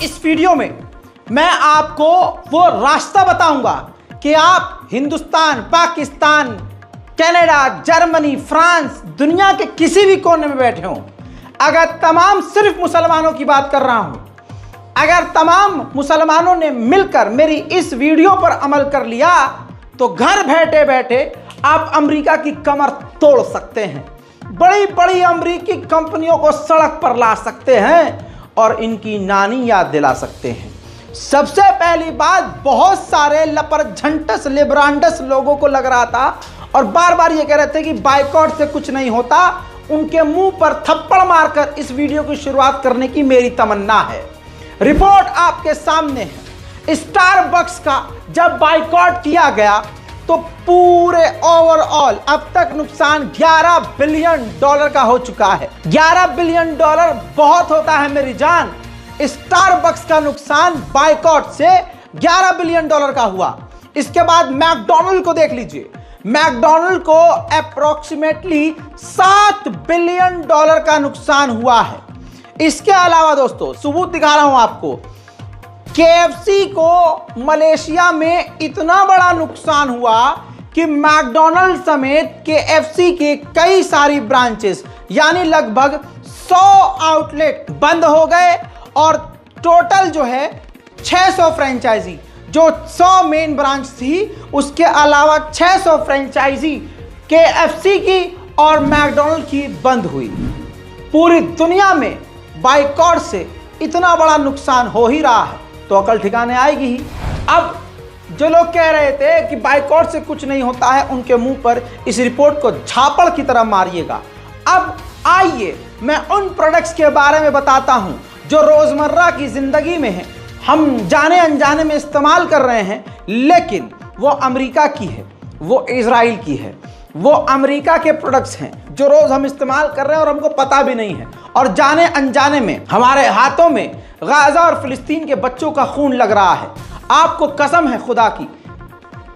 इस वीडियो में मैं आपको वो रास्ता बताऊंगा कि आप Hindustan, Pakistan, Canada, Germany, France, दुनिया के किसी भी कोने में बैठे हों, अगर तमाम सिर्फ मुसलमानों की बात कर रहा हूं, अगर तमाम मुसलमानों ने मिलकर मेरी इस वीडियो पर अमल कर लिया तो घर बैठे बैठे आप अमेरिका की कमर तोड़ सकते हैं, बड़ी बड़ी अमेरिकी कंपनियों को सड़क पर ला सकते हैं और इनकी नानी याद दिला सकते हैं। सबसे पहली बात, बहुत सारे लपरझंटस लिब्रांडस लोगों को लग रहा था और बार बार ये कह रहे थे कि बाइकॉट से कुछ नहीं होता, उनके मुंह पर थप्पड़ मारकर इस वीडियो की शुरुआत करने की मेरी तमन्ना है। रिपोर्ट आपके सामने है। स्टारबक्स का जब बाइकॉट किया गया तो पूरे ओवरऑल अब तक नुकसान $11 बिलियन का हो चुका है। $11 बिलियन बहुत होता है मेरी जान। स्टारबक्स का नुकसान बाइकॉट से $11 बिलियन का हुआ। इसके बाद मैकडॉनल्ड को देख लीजिए, मैकडॉनल्ड को अप्रोक्सीमेटली $7 बिलियन का नुकसान हुआ है। इसके अलावा दोस्तों सबूत दिखा रहा हूं आपको, केएफसी को मलेशिया में इतना बड़ा नुकसान हुआ कि मैकडॉनल्ड समेत केएफसी के कई सारी ब्रांचेस यानी लगभग 100 आउटलेट बंद हो गए और टोटल जो है 600 फ्रेंचाइजी, जो 100 मेन ब्रांच थी उसके अलावा 600 फ्रेंचाइजी केएफसी की और मैकडॉनल्ड की बंद हुई। पूरी दुनिया में बाइकॉट से इतना बड़ा नुकसान हो ही रहा है तो अकल ठिकाने आएगी ही। अब जो लोग कह रहे थे कि बाइकॉट से कुछ नहीं होता है, उनके मुंह पर इस रिपोर्ट को झापड़ की तरह मारिएगा। अब आइए मैं उन प्रोडक्ट्स के बारे में बताता हूं जो रोजमर्रा की जिंदगी में है, हम जाने अनजाने में इस्तेमाल कर रहे हैं, लेकिन वो अमेरिका की है, वो इजराइल की है, वो अमेरिका के प्रोडक्ट्स हैं जो रोज हम इस्तेमाल कर रहे हैं और हमको पता भी नहीं है, और जाने अनजाने में हमारे हाथों में गाजा और फिलिस्तीन के बच्चों का खून लग रहा है। आपको कसम है खुदा की,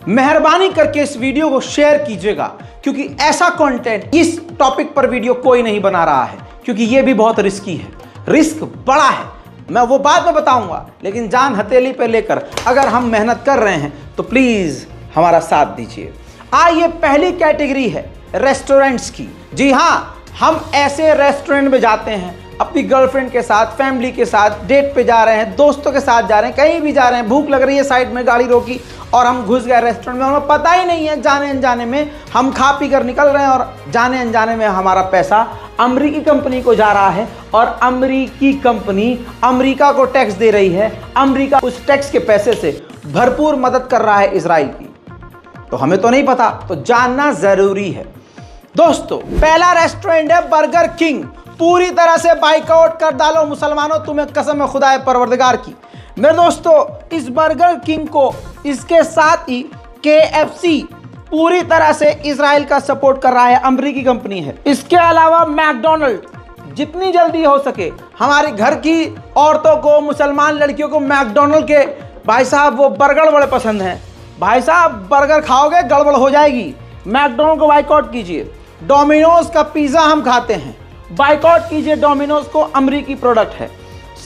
मेहरबानी करके इस वीडियो को शेयर कीजिएगा, क्योंकि ऐसा कंटेंट इस टॉपिक पर वीडियो कोई नहीं बना रहा है, क्योंकि यह भी बहुत रिस्की है, रिस्क बड़ा है। मैं वो बाद में बताऊंगा, लेकिन जान हथेली पे लेकर अगर हम मेहनत कर रहे हैं तो प्लीज हमारा साथ दीजिए। आइए पहली कैटेगरी है रेस्टोरेंट्स की। जी हाँ, हम ऐसे रेस्टोरेंट में जाते हैं अपनी गर्लफ्रेंड के साथ, फैमिली के साथ, डेट पे जा रहे हैं, दोस्तों के साथ जा रहे हैं, कहीं भी जा रहे हैं, भूख लग रही है, साइड में गाड़ी रोकी और हम घुस गए रेस्टोरेंट में, हमें पता ही नहीं है, जाने अनजाने में हम खा पी कर निकल रहे हैं और जाने अनजाने में हमारा पैसा अमेरिकी कंपनी को जा रहा है और अमेरिकी कंपनी अमेरिका को टैक्स दे रही है। अमेरिका उस टैक्स के पैसे से भरपूर मदद कर रहा है इजराइल की। तो हमें तो नहीं पता, तो जानना जरूरी है। दोस्तों पहला रेस्टोरेंट है बर्गर किंग। पूरी तरह से बाइकआउट कर डालो मुसलमानों, तुम्हें कसम है खुदा परवरदिगार की। मेरे दोस्तों इस बर्गर किंग को, इसके साथ ही केएफसी पूरी तरह से इजराइल का सपोर्ट कर रहा है, अमेरिकी कंपनी है। इसके अलावा मैकडॉनल्ड, जितनी जल्दी हो सके हमारे घर की औरतों को, मुसलमान लड़कियों को मैकडॉनल्ड के भाई साहब वो बर्गर बड़े पसंद हैं। भाई साहब बर्गर खाओगे गड़बड़ हो जाएगी, मैकडॉनल्ड को बाइकआउट कीजिए। डोमिनोज का पिज्जा हम खाते हैं, बाइकआउट कीजिए डोमिनोज को, अमेरिकी प्रोडक्ट है।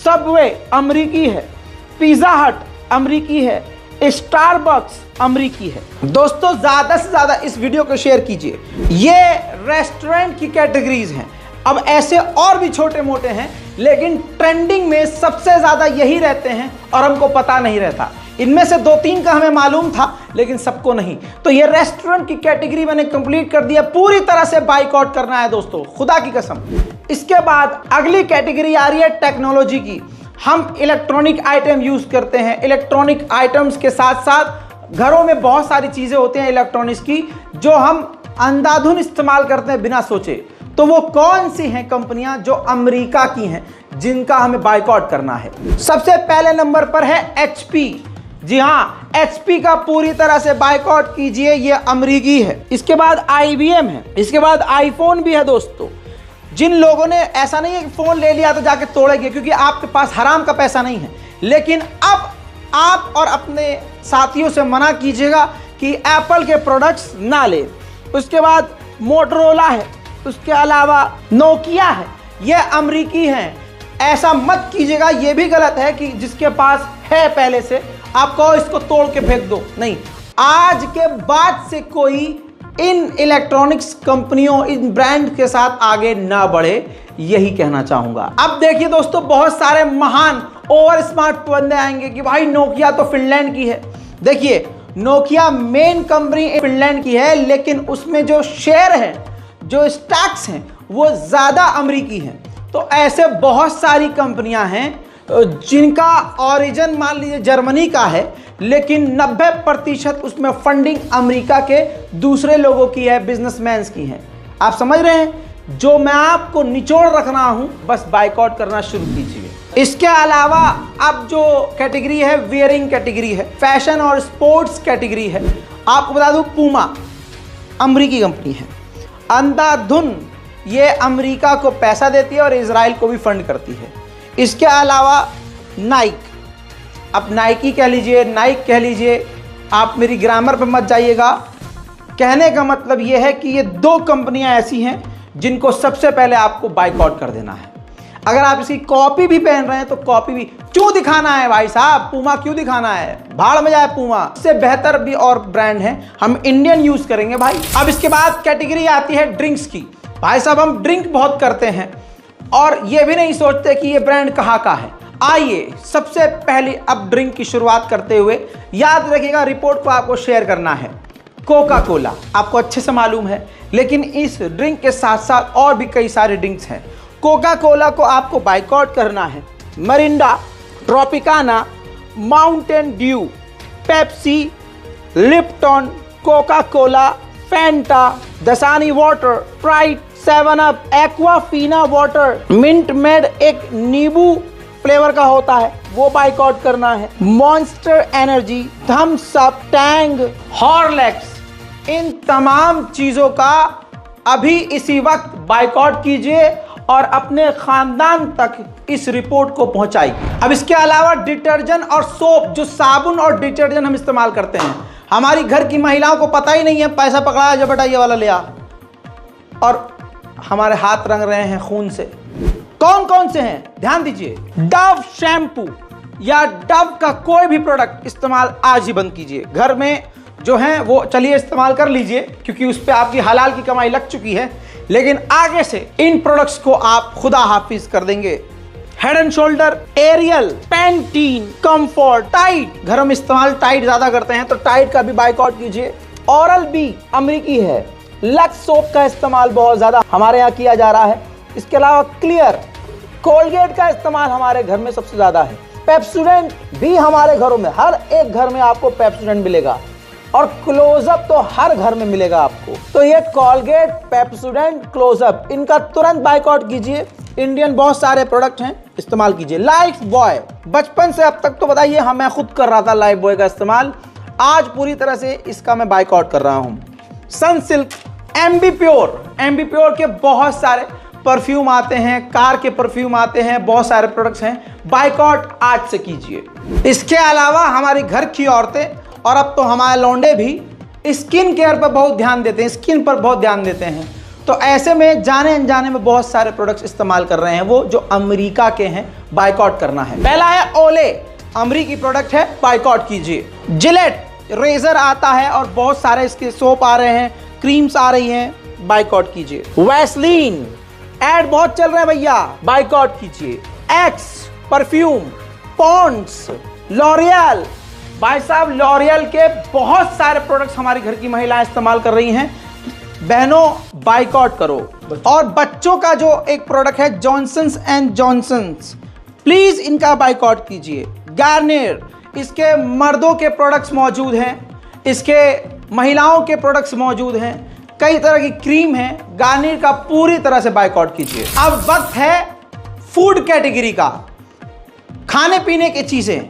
सबवे अमेरिकी है, पिज्जा हट अमेरिकी है, स्टारबक्स अमेरिकी है। दोस्तों ज्यादा से ज्यादा इस वीडियो को शेयर कीजिए। ये रेस्टोरेंट की कैटेगरीज हैं। अब ऐसे और भी छोटे मोटे हैं, लेकिन ट्रेंडिंग में सबसे ज्यादा यही रहते हैं और हमको पता नहीं रहता। इनमें से 2-3 का हमें मालूम था, लेकिन सबको नहीं। तो ये रेस्टोरेंट की कैटेगरी मैंने कंप्लीट कर दिया। पूरी तरह से बाइकआउट करना है दोस्तों, खुदा की कसम। इसके बाद अगली कैटेगरी आ रही है टेक्नोलॉजी की। हम इलेक्ट्रॉनिक आइटम यूज करते हैं। इलेक्ट्रॉनिक आइटम्स के साथ साथ घरों में बहुत सारी चीजें होती हैं इलेक्ट्रॉनिक्स की, जो हम अंधाधुन इस्तेमाल करते हैं बिना सोचे। तो वो कौन सी हैं कंपनियां जो अमेरिका की हैं, जिनका हमें बाइकआउट करना है? सबसे पहले नंबर पर है एचपी। जी हाँ, एचपी का पूरी तरह से बाइकआउट कीजिए, ये अमेरिकी है। इसके बाद आईबीएम है, इसके बाद आईफोन भी है। दोस्तों जिन लोगों ने, ऐसा नहीं है कि फोन ले लिया तो जाके तोड़ेंगे, क्योंकि आपके पास हराम का पैसा नहीं है, लेकिन अब आप और अपने साथियों से मना कीजिएगा कि एप्पल के प्रोडक्ट्स ना ले। उसके बाद मोटरोला है, उसके अलावा नोकिया है, ये अमेरिकी हैं। ऐसा मत कीजिएगा, ये भी गलत है कि जिसके पास है पहले से आप कहो इसको तोड़ के फेंक दो। नहीं, आज के बाद से कोई इन इलेक्ट्रॉनिक्स कंपनियों, इन ब्रांड के साथ आगे ना बढ़े, यही कहना चाहूंगा। अब देखिए दोस्तों, बहुत सारे महान ओवर स्मार्ट बंदे आएंगे कि भाई नोकिया तो फिनलैंड की है। देखिए, नोकिया मेन कंपनी फिनलैंड की है, लेकिन उसमें जो शेयर है, जो स्टॉक्स हैं, वो ज्यादा अमेरिकी हैं। तो ऐसे बहुत सारी कंपनियां हैं जिनका ओरिजिन मान लीजिए जर्मनी का है, लेकिन 90% उसमें फंडिंग अमेरिका के दूसरे लोगों की है, बिजनेसमैन्स की है। आप समझ रहे हैं? जो मैं आपको निचोड़ रख रहा हूं, बस बाइकआउट करना शुरू कीजिए। इसके अलावा अब जो कैटेगरी है, वियरिंग कैटेगरी है, फैशन और स्पोर्ट्स कैटेगरी है। आपको बता दूं, पूमा अमेरिकी कंपनी है। अंधाधुन ये अमेरिका को पैसा देती है और इजराइल को भी फंड करती है। इसके अलावा नाइक, अब नाइकी कह लीजिए, नाइक कह लीजिए, आप मेरी ग्रामर पे मत जाइएगा। कहने का मतलब ये है कि ये दो कंपनियां ऐसी हैं जिनको सबसे पहले आपको बाइकआउट कर देना है। अगर आप इसकी कॉपी भी पहन रहे हैं तो कॉपी भी क्यों दिखाना है भाई साहब? पूमा क्यों दिखाना है? भाड़ में जाए पूमा। इससे बेहतर भी और ब्रांड है, हम इंडियन यूज करेंगे भाई। अब इसके बाद कैटेगरी आती है ड्रिंक्स की। भाई साहब, हम ड्रिंक बहुत करते हैं और ये भी नहीं सोचते कि ये ब्रांड कहाँ का है। आइए सबसे पहले अब ड्रिंक की शुरुआत करते हुए याद रखिएगा, रिपोर्ट को आपको शेयर करना है। कोका कोला आपको अच्छे से मालूम है, लेकिन इस ड्रिंक के साथ साथ और भी कई सारे ड्रिंक्स हैं। कोका कोला को आपको बाइकआउट करना है। Mirinda, Tropicana, Mountain Dew, Pepsi, Lipton, Coca Cola, Fanta, Dasani water, Sprite, 7 up, Aquafina water, Minute Maid एक नींबू फ्लेवर का होता है, वो बाइकआउट करना है। Monster Energy, Thums Up, Tang, Horlicks, इन तमाम चीजों का अभी इसी वक्त बाइकआउट कीजिए और अपने खानदान तक इस रिपोर्ट को पहुंचाइए। अब इसके अलावा डिटर्जेंट और सोप, जो साबुन और डिटर्जेंट हम इस्तेमाल करते हैं, हमारी घर की महिलाओं को पता ही नहीं है, पैसा पकड़ाया जो बेटा ये वाला ले आ, और हमारे हाथ रंग रहे हैं खून से। कौन कौन से हैं ध्यान दीजिए। डव शैम्पू या डव का कोई भी प्रोडक्ट इस्तेमाल आज ही बंद कीजिए। घर में जो है वो चलिए इस्तेमाल कर लीजिए, क्योंकि उस पर आपकी हलाल की कमाई लग चुकी है, लेकिन आगे से इन प्रोडक्ट्स को आप खुदा हाफिज कर देंगे। Head and shoulder, Ariel, Pantene, Comfort, Tide, घर में इस्तेमाल टाइड ज्यादा करते हैं तो टाइड का भी बाइकआउट कीजिए। ओरल बी अमेरिकी है। लक्स सोप का इस्तेमाल बहुत ज्यादा हमारे यहाँ किया जा रहा है। इसके अलावा क्लियर, कोलगेट का इस्तेमाल हमारे घर में सबसे ज्यादा है। पेप्सोडेंट भी हमारे घरों में, हर एक घर में आपको पेप्सोडेंट मिलेगा, और क्लोजअप तो हर घर में मिलेगा आपको। तो ये कोलगेट, पेप्सोडेंट, क्लोजअप, इनका तुरंत बाइकआउट कीजिए। इंडियन बहुत सारे प्रोडक्ट हैं, इस्तेमाल कीजिए। लाइफ बॉय, बचपन से अब तक तो बताइए, हाँ मैं खुद कर रहा था लाइफ बॉय का इस्तेमाल, आज पूरी तरह से इसका मैं बाइकआउट कर रहा हूं। सनसिल्क, एमबी प्योर के बहुत सारे परफ्यूम आते हैं, कार के परफ्यूम आते हैं, बहुत सारे प्रोडक्ट्स हैं, बाइकआउट आज से कीजिए। इसके अलावा हमारी घर की औरतें और अब तो हमारे लौंडे भी स्किन केयर पर बहुत ध्यान देते हैं, स्किन पर बहुत ध्यान देते हैं। तो ऐसे में जाने अनजाने में बहुत सारे प्रोडक्ट्स इस्तेमाल कर रहे हैं वो जो अमेरिका के हैं, बाइकआउट करना है। पहला है ओले, अमेरिकी प्रोडक्ट है, बाइकआउट कीजिए। जिलेट रेजर आता है और बहुत सारे इसके सोप आ रहे हैं, क्रीम्स आ रही हैं, बाइकआउट कीजिए। वैसलीन ऐड बहुत चल रहे हैं भैया, बाइकआउट कीजिए। एक्स परफ्यूम, पॉन्ड्स, लॉरियल, भाई साहब लॉरियल के बहुत सारे प्रोडक्ट्स हमारी घर की महिलाएं इस्तेमाल कर रही हैं, बहनों बाइकआउट करो। और बच्चों का जो एक प्रोडक्ट है जॉनसन्स एंड जॉनसन्स, प्लीज इनका बाइकआउट कीजिए। गार्नियर, इसके मर्दों के प्रोडक्ट्स मौजूद हैं, इसके महिलाओं के प्रोडक्ट्स मौजूद हैं, कई तरह की क्रीम है। गार्नियर का पूरी तरह से बाइकआउट कीजिए। अब वक्त है फूड कैटेगरी का, खाने पीने की चीजें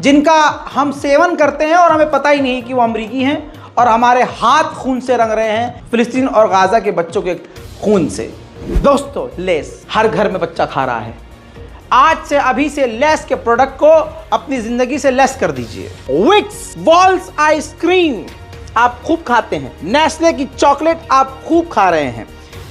जिनका हम सेवन करते हैं और हमें पता ही नहीं कि वो अमरीकी हैं और हमारे हाथ खून से रंग रहे हैं, फिलिस्तीन और गाजा के बच्चों के खून से। दोस्तों, लेस हर घर में बच्चा खा रहा है। आज से अभी से लेस के प्रोडक्ट को अपनी जिंदगी से लेस कर दीजिए। विक्स वॉल्स आइसक्रीम आप खूब खाते हैं, नेस्ले की चॉकलेट आप खूब खा रहे हैं,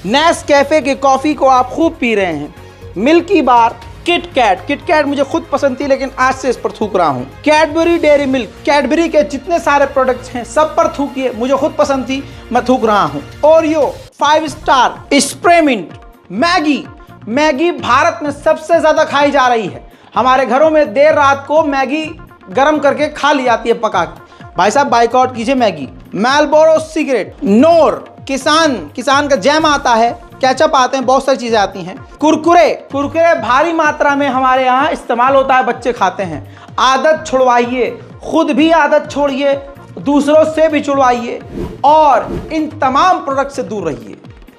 नेस्कैफे के कॉफी को आप खूब पी रहे हैं, मिल्की बार, किट कैट मुझे खुद पसंद थी, लेकिन आज से इस पर थूक रहा हूं। कैडबरी डेयरी मिल्क, कैडबरी के जितने सारे प्रोडक्ट्स हैं सब पर थूकिए, मुझे खुद पसंद थी, मैं थूक रहा हूं। ओरियो, 5 स्टार, स्प्रेमिंट, मैगी भारत में सबसे ज्यादा खाई जा रही है। हमारे घरों में देर रात को मैगी गर्म करके खा ली जाती है पका के। भाई साहब बाइकआउट कीजिए मैगी। मार्लबोरो सिगरेट, नोर, किसान का जैम आता है, केचप आते हैं, बहुत सारी चीजें आती हैं। कुरकुरे भारी मात्रा में हमारे यहाँ इस्तेमाल होता है, बच्चे खाते हैं। आदत छुड़वाइए, खुद भी आदत छोड़िए, दूसरों से भी छुड़वाइए और इन तमाम प्रोडक्ट से दूर रहिए।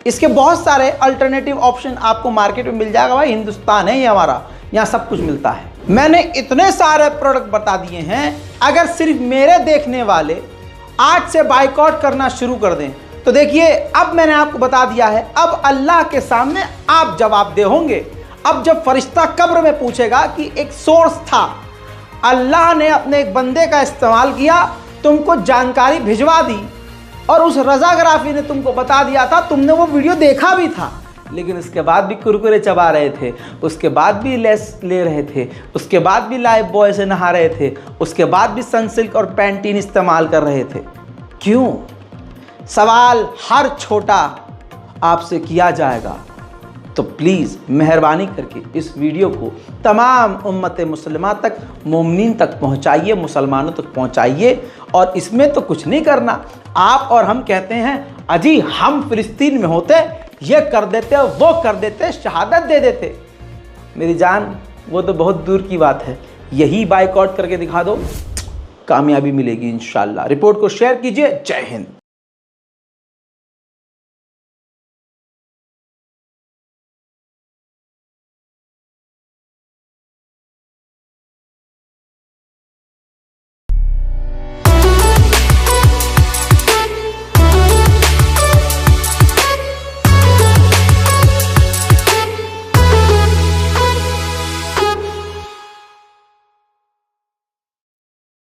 इसके बहुत सारे अल्टरनेटिव ऑप्शन आपको मार्केट में मिल जाएगा। भाई हिंदुस्तान है ये हमारा, यहाँ सब कुछ मिलता है। मैंने इतने सारे प्रोडक्ट बता दिए हैं, अगर सिर्फ मेरे देखने वाले आज से बाइकआउट करना शुरू कर दें तो देखिए, अब मैंने आपको बता दिया है, अब अल्लाह के सामने आप जवाबदेह होंगे। अब जब फरिश्ता कब्र में पूछेगा कि एक सोर्स था, अल्लाह ने अपने एक बंदे का इस्तेमाल किया, तुमको जानकारी भिजवा दी और उस रजाग्राफी ने तुमको बता दिया था, तुमने वो वीडियो देखा भी था, लेकिन उसके बाद भी कुरकुरे चबा रहे थे, उसके बाद भी लेस ले रहे थे, उसके बाद भी लाइफ बॉय से नहा रहे थे, उसके बाद भी सनसिल्क और पैंटीन इस्तेमाल कर रहे थे। क्यों? सवाल हर छोटा आपसे किया जाएगा। तो प्लीज़ मेहरबानी करके इस वीडियो को तमाम उम्मत मुसलमान तक, मोमिनीन तक पहुंचाइए, मुसलमानों तक पहुंचाइए। और इसमें तो कुछ नहीं करना, आप और हम कहते हैं अजी हम फिलिस्तीन में होते, ये कर देते, वो कर देते, शहादत दे देते। मेरी जान, वो तो बहुत दूर की बात है। यही बाइकआउट करके दिखा दो, कामयाबी मिलेगी इंशाल्लाह। रिपोर्ट को शेयर कीजिए। जय हिंद।